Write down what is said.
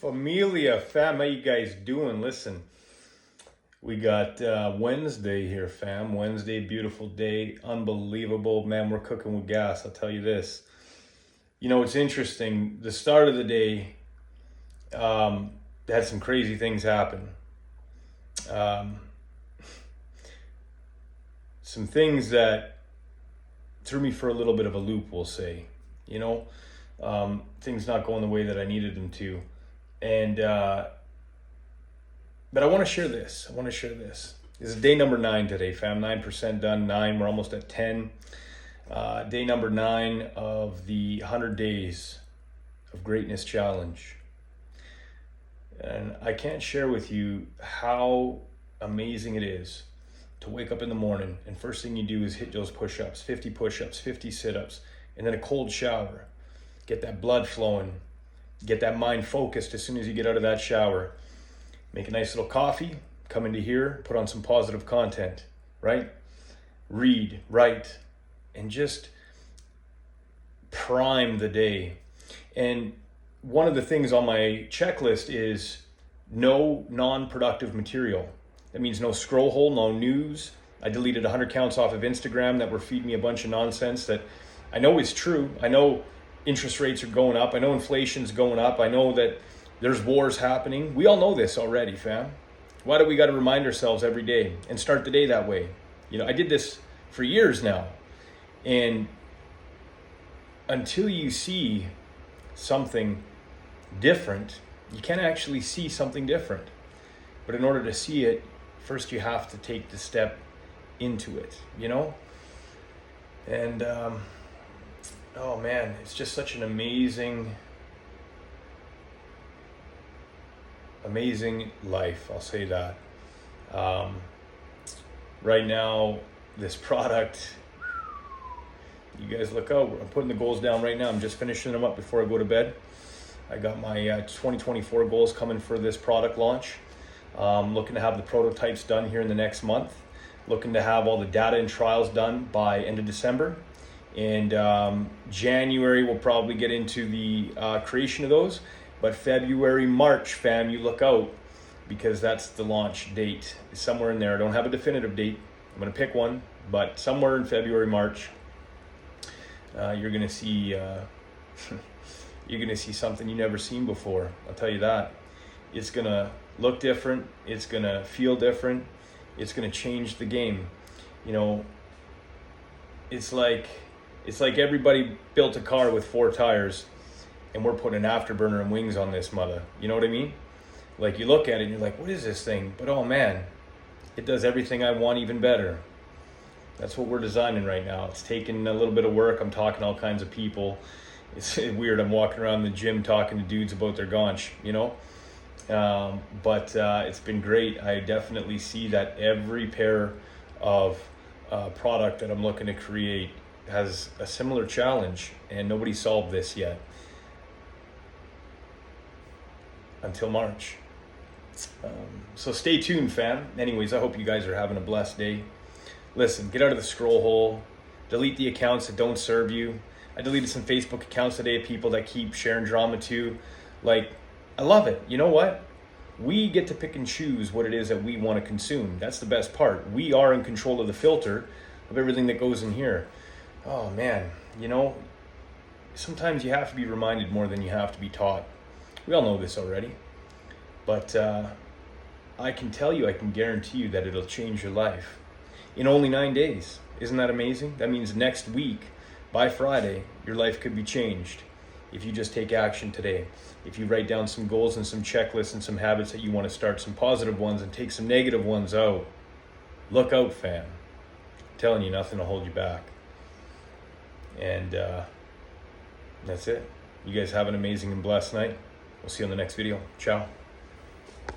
Familia, fam, how you guys doing? Listen, we got Wednesday here, fam. Wednesday, beautiful day, unbelievable. Man, we're cooking with gas, I'll tell you this. You know, it's interesting. The start of the day had some crazy things happen. Some things that threw me for a little bit of a loop, we'll say. You know, things not going the way that I needed them to. And but I want to share this. This is day number 9 today, fam. 9% done. 9. We're almost at 10. Day number 9 of the 100 Days of Greatness Challenge. And I can't share with you how amazing it is to wake up in the morning and first thing you do is hit those push-ups, 50 push-ups, 50 sit-ups, and then a cold shower. Get that blood flowing. Get that mind focused as soon as you get out of that shower. Make a nice little coffee, come into here, put on some positive content, right? Read, write, and just prime the day. And one of the things on my checklist is no non-productive material. That means no scroll hole, no news. I deleted 100 accounts off of Instagram that were feeding me a bunch of nonsense that I know is true. I know interest rates are going up. I know inflation's going up. I know that there's wars happening. We all know this already, fam. Why do we got to remind ourselves every day and start the day that way? You know, I did this for years now. And until you see something different, you can't actually see something different. But in order to see it, first you have to take the step into it, you know? And, oh man, it's just such an amazing life, I'll say that. Right now, this product, you guys look out, I'm putting the goals down right now. I'm just finishing them up before I go to bed. I got my 2024 goals coming for this product launch. Looking to have the prototypes done here in the next month. Looking to have all the data and trials done by end of December. And January, we'll probably get into the creation of those. But February, March, fam, you look out because that's the launch date. It's somewhere in there. I don't have a definitive date. I'm going to pick one. But somewhere in February, March, you're going to see you're going to see something you've never seen before. I'll tell you that. It's going to look different. It's going to feel different. It's going to change the game. You know, it's like everybody built a car with 4 tires and we're putting an afterburner and wings on this mother. You know what I mean? Like you look at it and you're like, what is this thing? But oh man, it does everything I want even better. That's what we're designing right now. It's taking a little bit of work. I'm talking to all kinds of people. It's weird. I'm walking around the gym talking to dudes about their gaunch, you know? But it's been great. I definitely see that every pair of product that I'm looking to create has a similar challenge, and nobody solved this yet until March. So stay tuned, fam. Anyways, I hope you guys are having a blessed day. Listen, get out of the scroll hole. Delete the accounts that don't serve you. I deleted some Facebook accounts today of people that keep sharing drama too. Like, I love it. You know what? We get to pick and choose what it is that we want to consume. That's the best part. We are in control of the filter of everything that goes in here. Oh man, you know, sometimes you have to be reminded more than you have to be taught. We all know this already. But I can tell you, I can guarantee you that it'll change your life in only 9 days. Isn't that amazing? That means next week, by Friday, your life could be changed if you just take action today. If you write down some goals and some checklists and some habits that you want to start, some positive ones and take some negative ones out. Look out, fam. I'm telling you, nothing will hold you back. And that's it. You guys have an amazing and blessed night. We'll see you on the next video. Ciao.